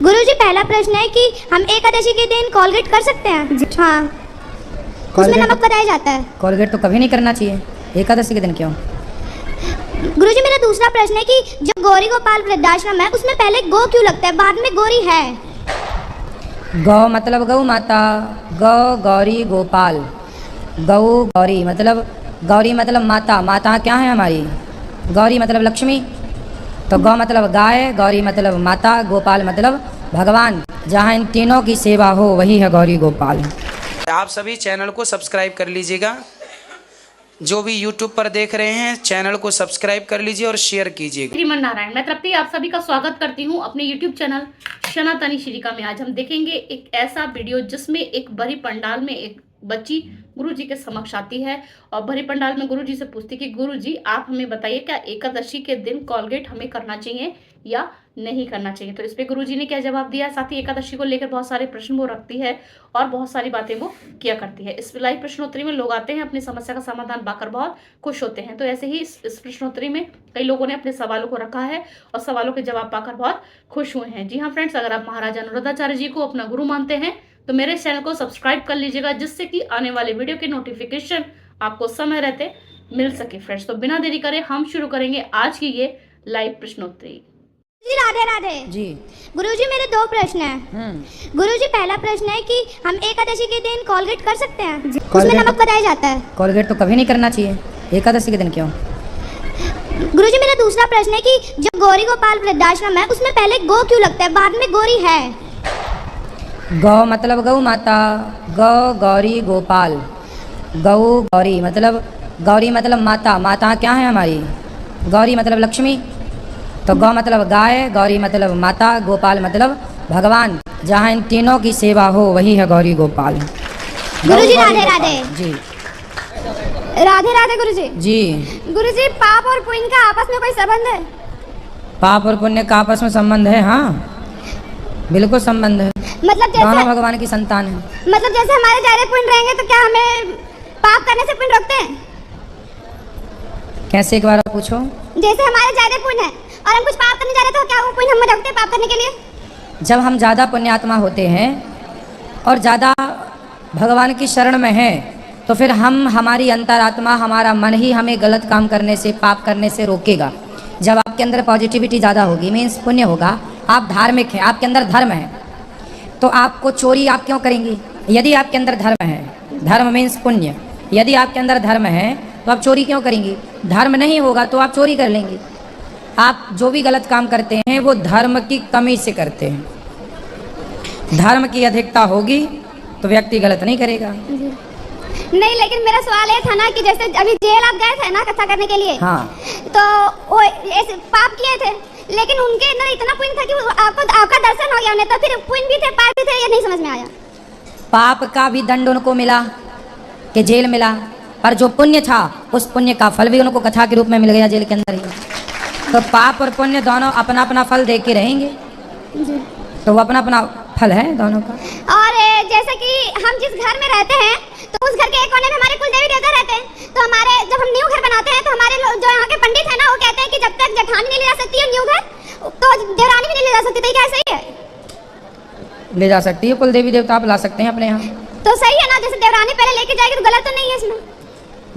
गुरुजी, पहला प्रश्न है कि हम एकादशी के दिन कोलगेट कर सकते हैं? हाँ, उसमें नमक बताया जाता है। कोलगेट तो कभी नहीं करना चाहिए, एकादशी के दिन क्यों? गुरुजी, मेरा दूसरा प्रश्न है कि जो गौरी गोपाल वृद्धाश्रम है उसमें पहले गो क्यों लगता है, बाद में गौरी है? गौ मतलब गौ माता, गौ गौरी गोपाल, गौ गौरी मतलब माता, माता क्या है हमारी? गौरी मतलब लक्ष्मी। तो गौ मतलब गाय, गौरी मतलब माता, गोपाल मतलब भगवान। जहाँ इन तीनों की सेवा हो वही है गौरी गोपाल। आप सभी चैनल को सब्सक्राइब कर लीजिएगा। जो भी YouTube पर देख रहे हैं चैनल को सब्सक्राइब कर लीजिए और शेयर कीजिएगा। श्रीमन नारायण, मैं तृप्ति आप सभी का स्वागत करती हूं अपने YouTube चैनल सनातनी श्रीका में। आज हम देखेंगे एक ऐसा वीडियो जिसमें एक भरी पंडाल में एक बच्ची गुरुजी के समक्ष आती है और भरी पंडाल में गुरुजी से पूछती कि गुरुजी आप हमें बताइए क्या एकादशी के दिन कोलगेट हमें करना चाहिए या नहीं करना चाहिए। तो इस पे गुरुजी ने क्या जवाब दिया, साथ ही एकादशी को लेकर बहुत सारे प्रश्न वो रखती है और बहुत सारी बातें वो किया करती है। इस लाइव प्रश्नोत्तरी में लोग आते हैं, अपनी समस्या का समाधान पाकर बहुत खुश होते हैं। तो ऐसे ही इस प्रश्नोत्तरी में कई लोगों ने अपने सवालों को रखा है और सवालों के जवाब पाकर बहुत खुश हुए हैं। जी हाँ फ्रेंड्स, अगर आप महाराजा अनुरुद्धाचार्य जी को अपना गुरु मानते हैं तो मेरे चैनल को सब्सक्राइब कर लीजिएगा, जिससे कि आने वाले वीडियो के नोटिफिकेशन आपको समय रहते मिल सके। फ्रेंड्स, तो बिना देरी करे हम शुरू करेंगे आज की ये लाइव प्रश्नोत्तरी। जी राधे राधे जी। गुरुजी, मेरे दो प्रश्न हैं। गुरुजी, पहला प्रश्न है कि हम एकादशी के दिन कोलगेट कर सकते हैं? उसमें नमक बताया जाता है। कोलगेट तो कभी नहीं करना चाहिए, एकादशी के दिन क्यों? गुरुजी, मेरा दूसरा प्रश्न है कि जो गौरी गोपाल वृद्धाश्रम है उसमें पहले गो क्यों लगता है, बाद में गौरी है? गौ मतलब गौ माता, गौ गौरी गोपाल, गौ गौरी मतलब माता, माता क्या है हमारी? गौरी मतलब लक्ष्मी। तो गौ मतलब गाय, गौरी मतलब माता, गोपाल मतलब भगवान। जहाँ इन तीनों की सेवा हो वही है गौरी गोपाल। गुरुजी राधे राधे जी। राधे राधे गुरुजी। जी। गुरुजी, पाप और पुण्य का आपस में कोई संबंध है? पाप और पुण्य का आपस में संबंध है? हाँ, बिल्कुल संबंध है। मतलब दोनों जैसे भगवान की संतान है। मतलब जैसे हमारे ज्यादा पुण्य रहेंगे तो क्या हमें पाप करने से पुण्य रोकते हैं? कैसे, एक बार आप पूछो। जैसे हमारे ज्यादा पुण्य है और हम कुछ पाप करने जा रहे हैं तो क्या वो पुण्य हमें रोकते हैं पाप करने के लिए? जब हम ज़्यादा पुण्यात्मा होते हैं और ज़्यादा भगवान की शरण में हैं तो फिर हमारी अंतरात्मा, हमारा मन ही हमें गलत काम करने से, पाप करने से रोकेगा। जब आपके अंदर पॉजिटिविटी ज़्यादा होगी, मीन्स पुण्य होगा, आप धार्मिक हैं, आपके अंदर धर्म है, तो आपको चोरी आप क्यों करेंगी? यदि आपके अंदर धर्म है, धर्म मीन्स पुण्य, यदि आपके अंदर धर्म है तो आप चोरी क्यों करेंगी? धर्म नहीं होगा तो आप चोरी कर लेंगे। आप जो भी गलत काम करते हैं वो धर्म की कमी से करते हैं। धर्म की अधिकता होगी तो व्यक्ति गलत नहीं करेगा। नहीं, लेकिन मेरा सवाल ये था ना कि जैसे अभी जेल आप गए थे ना कथा करने के लिए, हाँ, तो वो ऐसे पाप किए थे लेकिन उनके अंदर इतना पुण्य था कि आपका दर्शन हो गया उन्हें, तो फिर पुण्य भी थे पाप भी थे, ये नहीं समझ में आया। पाप का भी दंड उनको मिला कि जेल मिला, पर जो पुण्य था उस पुण्य का फल भी उनको कथा के रूप में मिल गया जेल के अंदर ही। तो पाप और पुण्य दोनों अपना अपना फल दे के रहेंगे, तो वो अपना अपना फल है दोनों का। और जैसे कि हम जिस घर में रहते हैं तो उस घर के एक कोने में हमारे कुल देवी देवता रहते हैं, तो हमारे जब हम न्यू घर बनाते हैं तो हमारे जो यहाँ के पंडित है ना वो कहते हैं कि जब तक जेठानी नहीं ले जा सकती है न्यू घर तो देवरानी भी नहीं ले जा सकती। तो क्या सही है? ले जा सकती है, कुल देवी देवता आप ला सकते हैं अपने यहाँ, तो सही है ना? जैसे देवरानी पहले लेके जाएगी तो गलत तो नहीं है इसमें?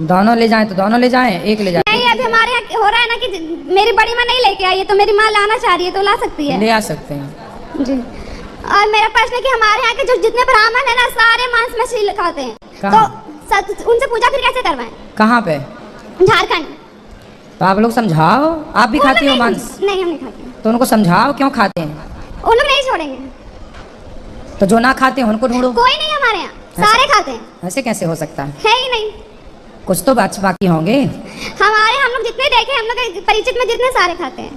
दोनों ले जाएं तो दोनों ले जाएं, एक ले जाएं। नहीं, अभी हमारे यहाँ हो रहा है ना कि मेरी बड़ी माँ नहीं लेके आई है तो मेरी माँ लाना चाह रही है तो ला सकती है। ले आ सकते हैं जी। और मेरा प्रश्न है कि हमारे यहाँ के जो जितने ब्राह्मण है ना सारे मांस मछली खाते हैं, तो उनसे पूजा फिर कैसे करवाएं? कहाँ पे? झारखंड। तो आप लोग समझाओ, आप भी खाती हो मांस? नहीं, हम नहीं खाते। तो उनको समझाओ क्यों खाते हैं। उन लोग नहीं छोड़ेंगे। तो जो ना खाते हैं उनको ढूंढो। कोई नहीं हमारे यहाँ, सारे खाते हैं। ऐसे कैसे हो सकता है ही नहीं, कुछ तो बाकी होंगे। हम लोग जितने देखे, हम लोग के परिचित में जितने सारे खाते हैं।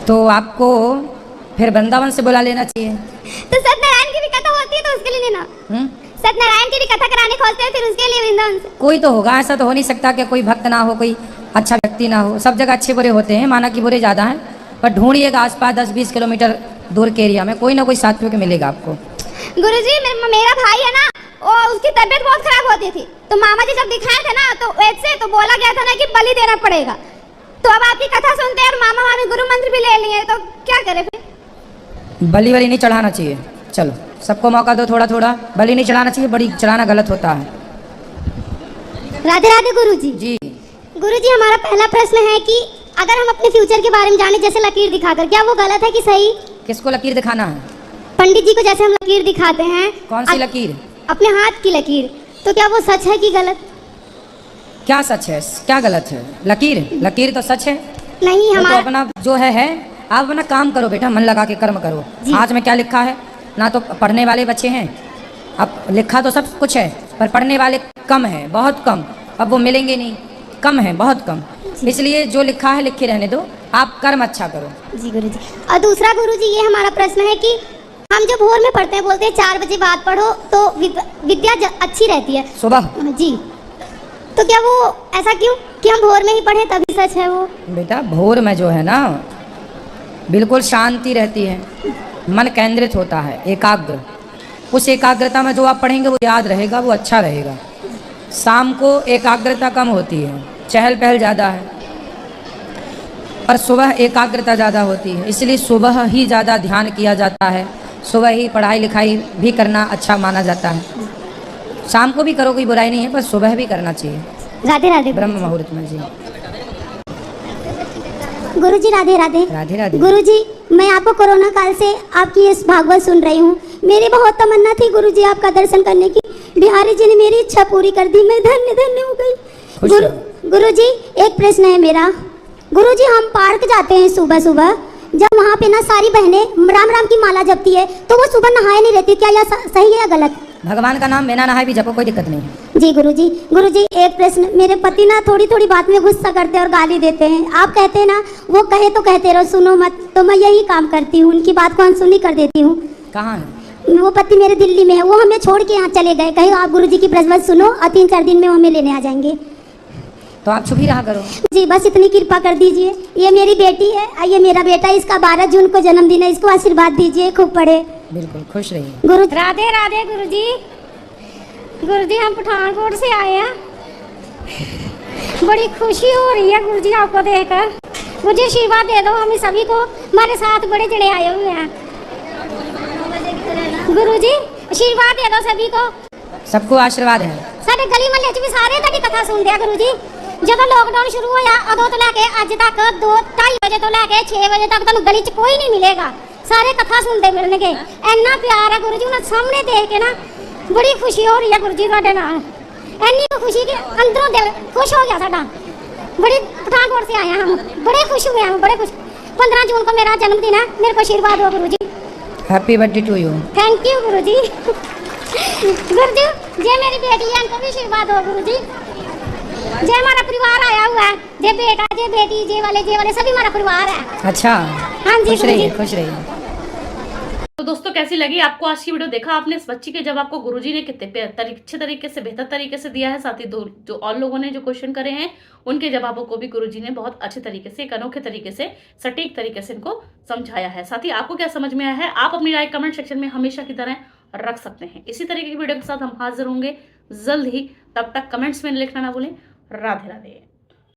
तो आपको फिर वृंदावन से बुला लेना चाहिए। तो सत्यनारायण की भी कथा होती है तो उसके लिए लेना। सत्यनारायण की भी कथा कराने खोजते हैं फिर उसके लिए वृंदावन से। कोई तो होगा, ऐसा तो हो नहीं सकता कि कोई भक्त ना हो, कोई अच्छा व्यक्ति ना हो। सब जगह अच्छे बुरे होते हैं, माना कि बुरे ज़्यादा हैं, पर ढूंढिएगा आसपास 10-20 किलोमीटर दूर के एरिया में कोई ना कोई साथियों के मिलेगा आपको। गुरुजी, मेरा भाई है ना, वो उसकी तबीयत बहुत खराब होती थी, तो मामा जी जब दिखाए थे ना तो वैसे तो बोला गया था ना कि बलि देना पड़ेगा। तो अब आपकी कथा सुनते हैं और मामा मामी गुरु मंत्र भी ले लिए, तो क्या करें फिर? बलि वली नहीं चढ़ाना चाहिए। चलो सबको मौका दो, थोड़ा थोड़ा। बलि नहीं चढ़ाना चाहिए, बलि चढ़ाना गलत होता है। राधे राधे गुरुजी। जी गुरुजी, हमारा पहला प्रश्न है कि अगर हम अपने फ्यूचर के बारे में जाने, जैसे लकीर दिखाकर, क्या वो गलत है कि सही? किसको लकीर दिखाना है? पंडित जी को जैसे हम लकीर दिखाते हैं। कौन सी लकीर? अपने हाथ की लकीर। तो क्या वो सच है कि गलत? क्या सच है, क्या गलत है? लकीर, लकीर तो सच है। नहीं, वो तो हमारा अपना जो है आप अपना काम करो बेटा, मन लगा के कर्म करो। जी। आज में क्या लिखा है? ना तो पढ़ने वाले बच्चे हैं, अब लिखा तो सब कुछ है पर पढ़ने वाले कम है, बहुत कम। अब वो मिलेंगे नहीं, कम है, बहुत कम। इसलिए जो लिखा है लिखे रहने दो, आप कर्म अच्छा करो। जी गुरुजी। और दूसरा गुरुजी, ये हमारा प्रश्न है कि हम जो भोर में पढ़ते हैं, बोलते हैं 4 बजे बाद पढ़ो तो विद्या अच्छी रहती है सुबह। जी, तो क्या वो ऐसा क्यों कि हम भोर में ही पढ़े तभी सच है वो? बेटा भोर में जो है ना बिल्कुल शांति रहती है, मन केंद्रित होता है, एकाग्र। उस एकाग्रता में जो आप पढ़ेंगे वो याद रहेगा, वो अच्छा रहेगा। शाम को एकाग्रता कम होती है, चहल पहल ज़्यादा है, और सुबह एकाग्रता ज़्यादा होती है। इसलिए सुबह ही ज़्यादा ध्यान किया जाता है, सुबह ही पढ़ाई लिखाई भी करना अच्छा माना जाता है। शाम को भी करो, कोई बुराई नहीं है, पर सुबह भी करना चाहिए राधे राधे ब्रह्म मुहूर्त में। जी गुरुजी, राधे राधे। राधे राधे। गुरुजी, मैं आपको कोरोना काल से आपकी इस भागवत सुन रही हूँ। मेरी बहुत तमन्ना थी गुरुजी आपका दर्शन करने की। बिहारी जी ने मेरी इच्छा पूरी कर दी, मैं धन्य धन्य हो गई। गुरुजी, एक प्रश्न है मेरा। गुरुजी, हम पार्क जाते हैं सुबह सुबह, जब वहाँ पे ना सारी बहनें राम राम की माला जपती है, तो वो सुबह नहाए नहीं रहती, क्या यह सही है या गलत? भगवान का नाम बिना नहाए भी जपो, कोई दिक्कत नहीं है। जी गुरुजी। गुरुजी, एक प्रश्न, मेरे पति ना थोड़ी थोड़ी बात में गुस्सा करते हैं और गाली देते हैं। आप कहते हैं ना वो कहे तो कहते रहो, सुनो मत, तो मैं यही काम करती हूँ, उनकी बात को अनसुनी कर देती हूँ। कहाँ है वो पति? मेरे दिल्ली में है, वो हमें छोड़ के यहाँ चले गए। कहे आप गुरुजी की प्रज्वल सुनो और 3-4 दिन में वो हमें लेने आ जाएंगे। तो आप चुप ही रहा करो। जी बस इतनी कृपा कर दीजिए। ये मेरी बेटी है और ये मेरा बेटा, इसका 12 जून को जन्मदिन है, इसको आशीर्वाद दीजिए, खूब पढ़े। बिल्कुल, खुश रहिए। गुरु राधे राधे। गुरुजी, गुरुजी हम पठानकोट से आए हैं, बड़ी खुशी हो रही है गुरुजी आपको देखकर। मुझे आशीर्वाद दे दो, हमें सभी को, हमारे साथ बड़े जने आए हुए हैं। गुरुजी आशीर्वाद दे दो सभी को। सबको आशीर्वाद है। साडे गली महल्ले च भी सारे तक कथा सुनते हैं गुरुजी। ਜਦੋਂ लॉकडाउन शुरू होया उदों तो लैके अज तक 2-2:30 बजे तो लैके 6 बजे तक तुहानू गली च कोई नहीं मिलेगा, सारे कथा सुनते मिलणगे। इन्ना प्यार है गुरुजी, उन्हें सामने देख के ना बड़ी खुशी हो रही है गुरुजी तुहाडे नाल। इन्नी खुशी कि अंदरों दिल खुश हो गया साडा। बड़ी पठानकोट से आए हैं हम, बड़े खुश हुए हैं, बड़े खुश। 15 जून को मेरा जन्मदिन है, मेरे को आशीर्वाद दो Guruji. Happy birthday to you. Thank you Guruji. Guruji, जे मेरी बेटी है उनको भी आशीर्वाद दो गुरुजी। जे हमारा परिवार आया हुआ है, जे बेटा, जे बेटी, जे वाले सभी हमारा परिवार है। अच्छा, हाँ जी खुश रहिए, गुरुजी। खुश रहिए। तो दोस्तों कैसी लगी आपको आज की वीडियो? देखा आपने इस बच्ची के जवाब को गुरुजी ने कितने अच्छे तरीके से, बेहतर तरीके से दिया है। साथ ही जो और लोगों ने जो क्वेश्चन करे हैं उनके जवाबों को भी गुरुजी ने बहुत अच्छे तरीके से, एक अनोखे तरीके से, सटीक तरीके से इनको समझाया है। साथ ही आपको क्या समझ में आया है, आप अपनी राय कमेंट सेक्शन में हमेशा की तरह रख सकते हैं। इसी तरीके की वीडियो के साथ हम हाजिर होंगे जल्द ही, तब तक कमेंट्स में लिखना ना भूलें। राधे राधे।